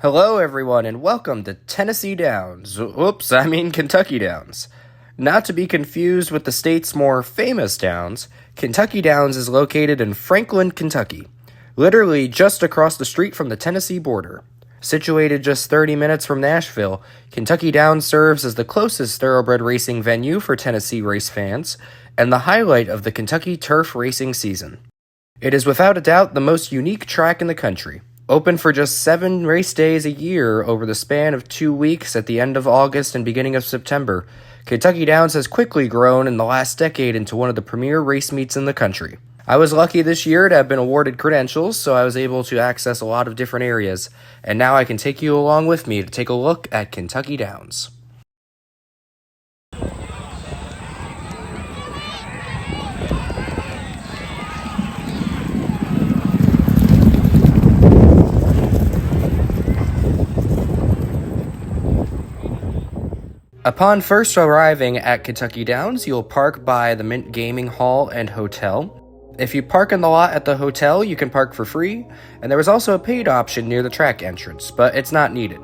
Hello, everyone, and welcome to Tennessee Downs. Kentucky Downs. Not to be confused with the state's more famous downs, Kentucky Downs is located in Franklin, Kentucky, literally just across the street from the Tennessee border. Situated just 30 minutes from Nashville, Kentucky Downs serves as the closest thoroughbred racing venue for Tennessee race fans and the highlight of the Kentucky turf racing season. It is without a doubt the most unique track in the country. Open for just 7 race days a year over the span of 2 weeks at the end of August and beginning of September, Kentucky Downs has quickly grown in the last decade into one of the premier race meets in the country. I was lucky this year to have been awarded credentials, so I was able to access a lot of different areas, and now I can take you along with me to take a look at Kentucky Downs. Upon first arriving at Kentucky Downs, you'll park by the Mint Gaming Hall and Hotel. If you park in the lot at the hotel, you can park for free, and there is also a paid option near the track entrance, but it's not needed.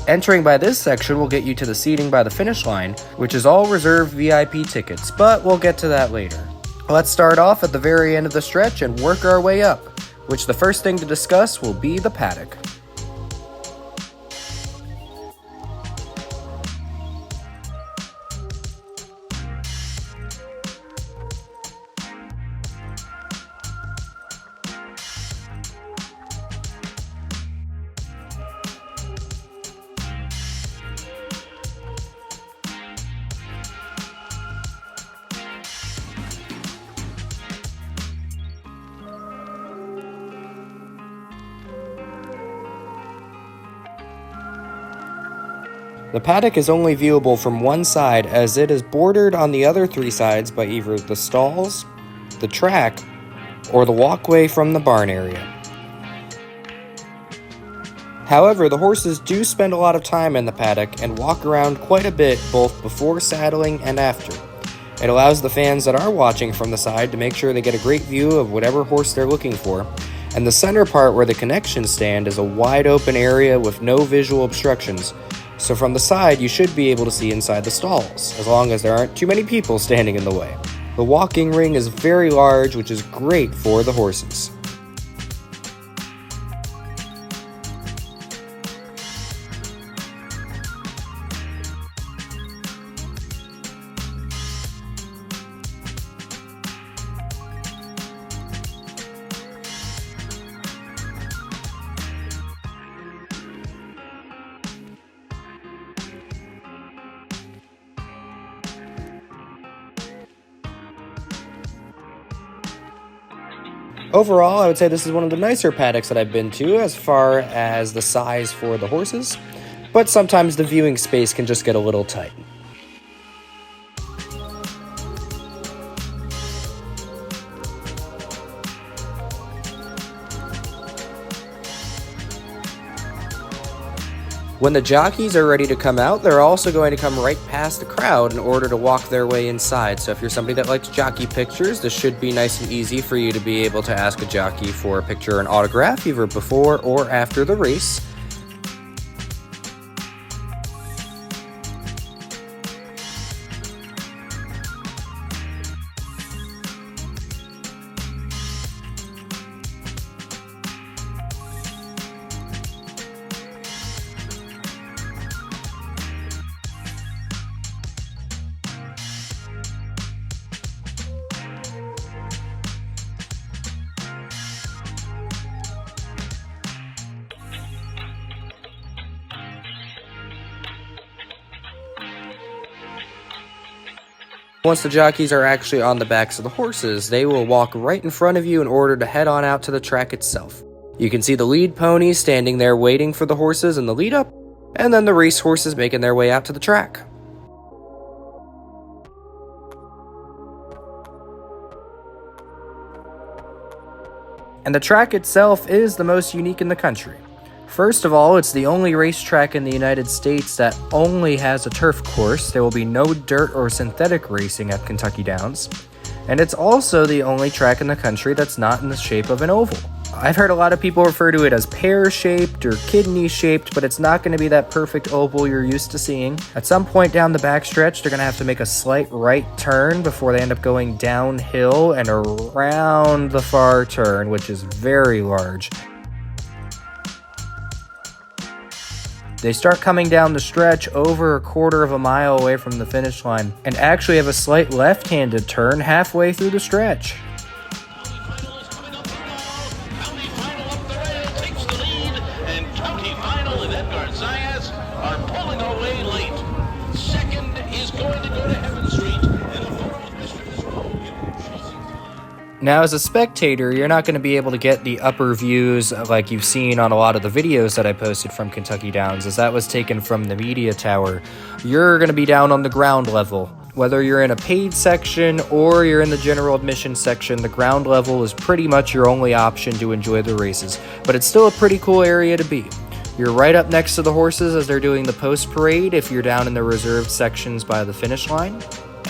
Entering by this section will get you to the seating by the finish line, which is all reserved VIP tickets, but we'll get to that later. Let's start off at the very end of the stretch and work our way up, which the first thing to discuss will be the paddock. The paddock is only viewable from one side as it is bordered on the other 3 sides by either the stalls, the track, or the walkway from the barn area. However, the horses do spend a lot of time in the paddock and walk around quite a bit both before saddling and after. It allows the fans that are watching from the side to make sure they get a great view of whatever horse they're looking for, and the center part where the connection stand is a wide open area with no visual obstructions. So from the side, you should be able to see inside the stalls, as long as there aren't too many people standing in the way. The walking ring is very large, which is great for the horses. Overall, I would say this is one of the nicer paddocks that I've been to as far as the size for the horses, but sometimes the viewing space can just get a little tight. When the jockeys are ready to come out, they're also going to come right past the crowd in order to walk their way inside. So if you're somebody that likes jockey pictures, this should be nice and easy for you to be able to ask a jockey for a picture or an autograph either before or after the race. Once the jockeys are actually on the backs of the horses, they will walk right in front of you in order to head on out to the track itself. You can see the lead ponies standing there waiting for the horses in the lead up, and then the race horses making their way out to the track. And the track itself is the most unique in the country. First of all, it's the only racetrack in the United States that only has a turf course. There will be no dirt or synthetic racing at Kentucky Downs. And it's also the only track in the country that's not in the shape of an oval. I've heard a lot of people refer to it as pear-shaped or kidney-shaped, but it's not going to be that perfect oval you're used to seeing. At some point down the backstretch, they're going to have to make a slight right turn before they end up going downhill and around the far turn, which is very large. They start coming down the stretch over a quarter of a mile away from the finish line and actually have a slight left-handed turn halfway through the stretch. Now, as a spectator, you're not going to be able to get the upper views like you've seen on a lot of the videos that I posted from Kentucky Downs, as that was taken from the media tower. You're going to be down on the ground level. Whether you're in a paid section or you're in the general admission section, the ground level is pretty much your only option to enjoy the races, but it's still a pretty cool area to be. You're right up next to the horses as they're doing the post parade if you're down in the reserved sections by the finish line.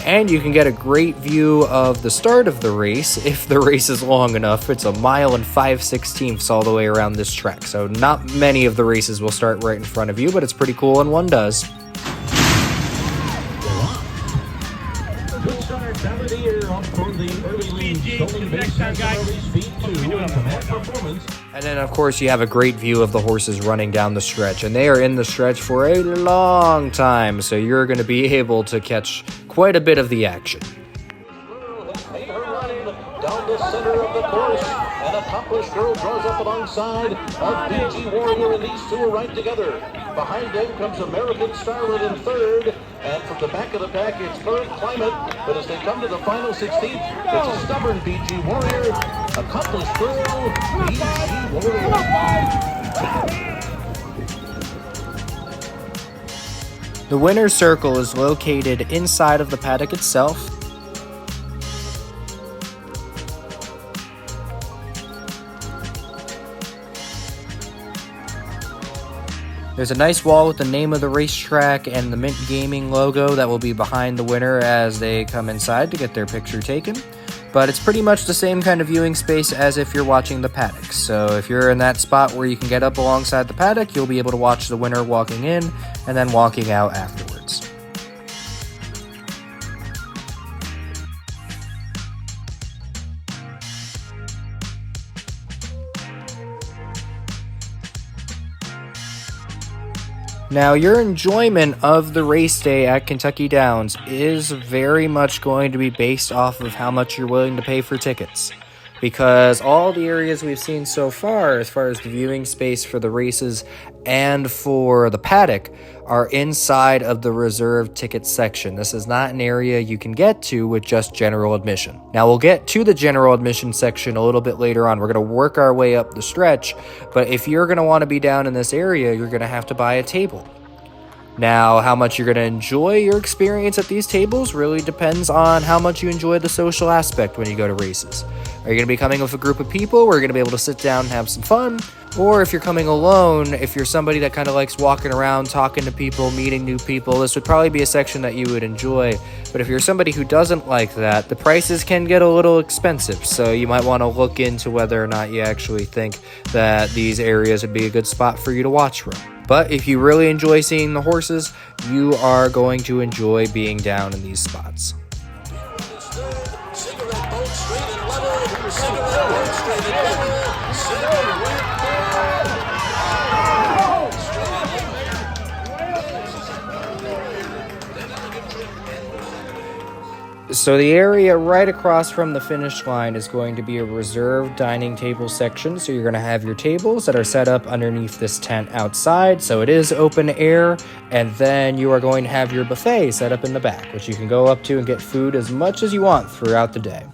And you can get a great view of the start of the race if the race is long enough. It's 1 mile and 5/16 all the way around this track, so not many of the races will start right in front of you, but it's pretty cool when one does. And then, of course, you have a great view of the horses running down the stretch, and they are in the stretch for a long time, so you're going to be able to catch quite a bit of the action. Down the center of the course, an accomplished girl draws up alongside of BG Warrior, and these two are right together. Behind them comes American Starlet in third, and from the back of the pack, it's Current Climate. But as they come to the final 16th, it's a stubborn BG Warrior, accomplished girl, BG Warrior. The winner's circle is located inside of the paddock itself. There's a nice wall with the name of the racetrack and the Mint Gaming logo that will be behind the winner as they come inside to get their picture taken. But it's pretty much the same kind of viewing space as if you're watching the paddock. So if you're in that spot where you can get up alongside the paddock, you'll be able to watch the winner walking in and then walking out afterwards. Now, your enjoyment of the race day at Kentucky Downs is very much going to be based off of how much you're willing to pay for tickets. Because all the areas we've seen so far, as far as the viewing space for the races and for the paddock, are inside of the reserved ticket section. This is not an area you can get to with just general admission. Now, we'll get to the general admission section a little bit later on. We're going to work our way up the stretch, but if you're going to want to be down in this area, you're going to have to buy a table. Now, how much you're going to enjoy your experience at these tables really depends on how much you enjoy the social aspect when you go to races. Are you going to be coming with a group of people where you're going to be able to sit down and have some fun? Or if you're coming alone, if you're somebody that kind of likes walking around, talking to people, meeting new people, this would probably be a section that you would enjoy. But if you're somebody who doesn't like that, the prices can get a little expensive. So you might want to look into whether or not you actually think that these areas would be a good spot for you to watch from. But if you really enjoy seeing the horses, you are going to enjoy being down in these spots. So the area right across from the finish line is going to be a reserved dining table section. So you're going to have your tables that are set up underneath this tent outside. So it is open air. And then you are going to have your buffet set up in the back, which you can go up to and get food as much as you want throughout the day.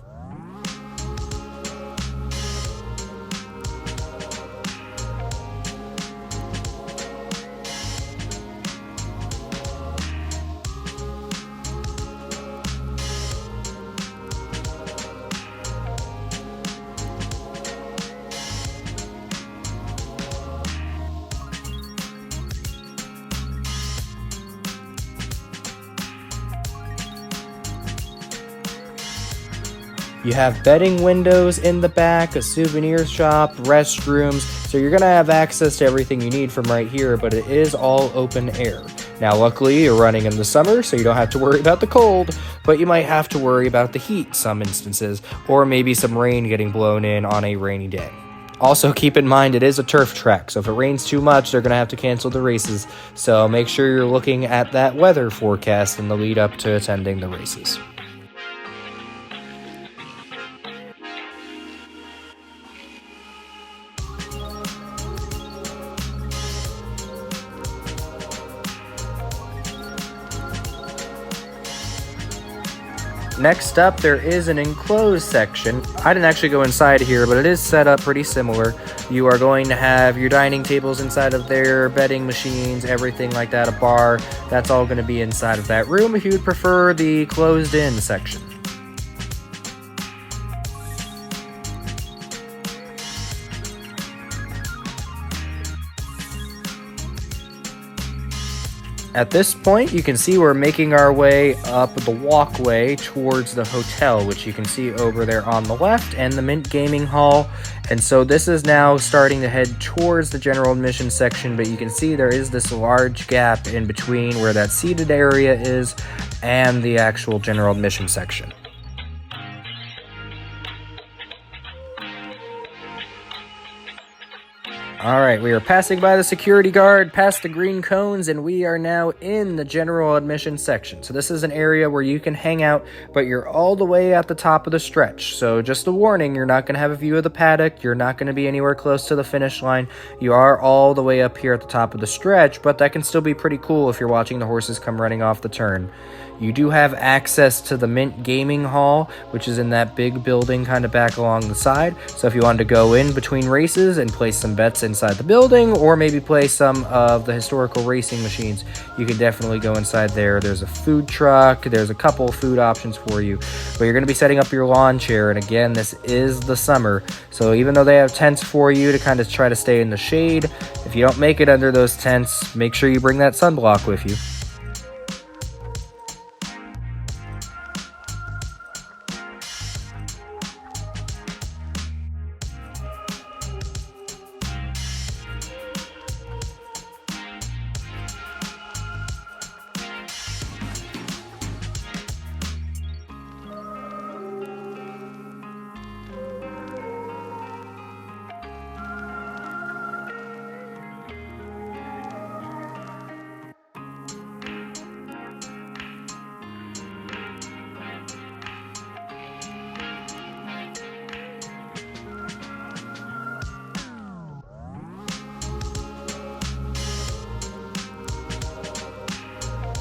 You have betting windows in the back, a souvenir shop, restrooms, so you're going to have access to everything you need from right here, but it is all open air. Now, luckily, you're running in the summer, so you don't have to worry about the cold, but you might have to worry about the heat some instances, or maybe some rain getting blown in on a rainy day. Also, keep in mind, it is a turf track, so if it rains too much, they're going to have to cancel the races, so make sure you're looking at that weather forecast in the lead up to attending the races. Next up, there is an enclosed section. I didn't actually go inside here, but it is set up pretty similar. You are going to have your dining tables inside of there, betting machines, everything like that, a bar. That's all going to be inside of that room if you would prefer the closed-in section. At this point, you can see we're making our way up the walkway towards the hotel, which you can see over there on the left, and the Mint Gaming Hall. And so this is now starting to head towards the general admission section, but you can see there is this large gap in between where that seated area is and the actual general admission section. Alright, we are passing by the security guard, past the green cones, and we are now in the general admission section. So this is an area where you can hang out, but you're all the way at the top of the stretch. So just a warning, you're not going to have a view of the paddock, you're not going to be anywhere close to the finish line. You are all the way up here at the top of the stretch, but that can still be pretty cool if you're watching the horses come running off the turn. You do have access to the Mint Gaming Hall, which is in that big building kind of back along the side. So if you wanted to go in between races and place some bets inside the building, or maybe play some of the historical racing machines, you can definitely go inside there. There's a food truck, there's a couple food options for you, but you're going to be setting up your lawn chair. And again, this is the summer, so even though they have tents for you to kind of try to stay in the shade, if you don't make it under those tents, make sure you bring that sunblock with you.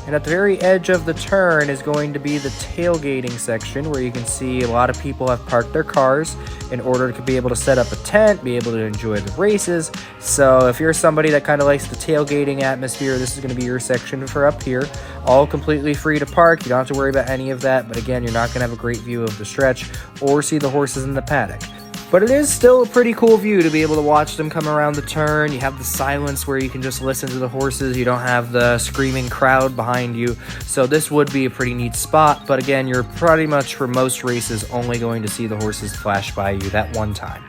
And at the very edge of the turn is going to be the tailgating section, where you can see a lot of people have parked their cars in order to be able to set up a tent, be able to enjoy the races. So if you're somebody that kind of likes the tailgating atmosphere, this is going to be your section for up here. All completely free to park. You don't have to worry about any of that. But again, you're not going to have a great view of the stretch or see the horses in the paddock. But it is still a pretty cool view to be able to watch them come around the turn. You have the silence where you can just listen to the horses. You don't have the screaming crowd behind you. So this would be a pretty neat spot. But again, you're pretty much for most races only going to see the horses flash by you that one time.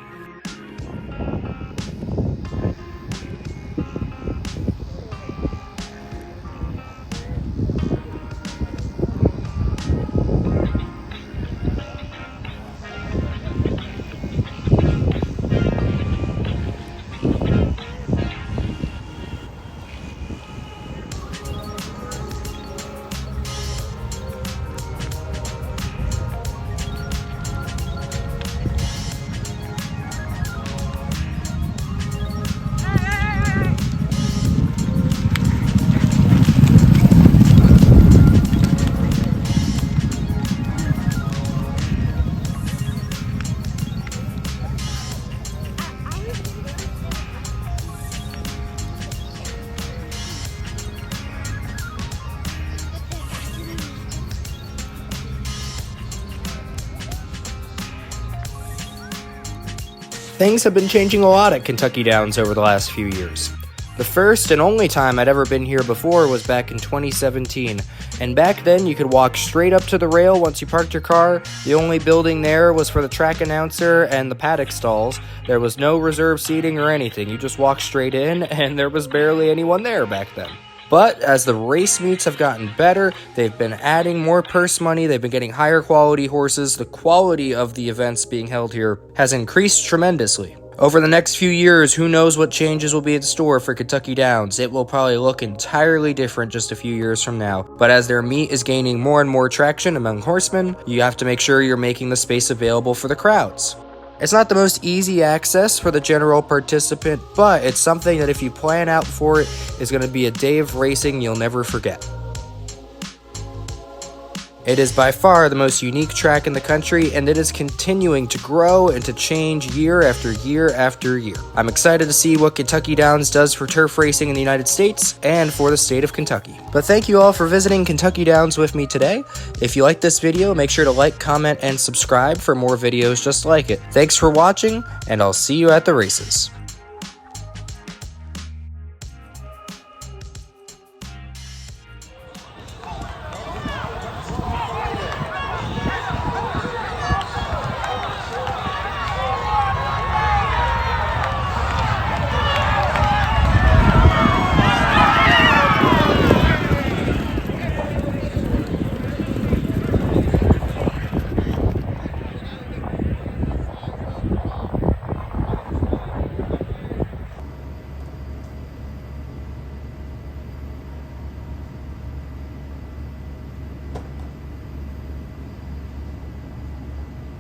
Things have been changing a lot at Kentucky Downs over the last few years. The first and only time I'd ever been here before was back in 2017, and back then you could walk straight up to the rail once you parked your car. The only building there was for the track announcer and the paddock stalls. There was no reserve seating or anything. You just walked straight in, and there was barely anyone there back then. But as the race meets have gotten better, they've been adding more purse money, they've been getting higher quality horses, the quality of the events being held here has increased tremendously. Over the next few years, who knows what changes will be in store for Kentucky Downs. It will probably look entirely different just a few years from now. But as their meet is gaining more and more traction among horsemen, you have to make sure you're making the space available for the crowds. It's not the most easy access for the general participant, but it's something that if you plan out for it, is going to be a day of racing you'll never forget. It is by far the most unique track in the country, and it is continuing to grow and to change year after year after year. I'm excited to see what Kentucky Downs does for turf racing in the United States and for the state of Kentucky. But thank you all for visiting Kentucky Downs with me today. If you like this video, make sure to like, comment, and subscribe for more videos just like it. Thanks for watching, and I'll see you at the races.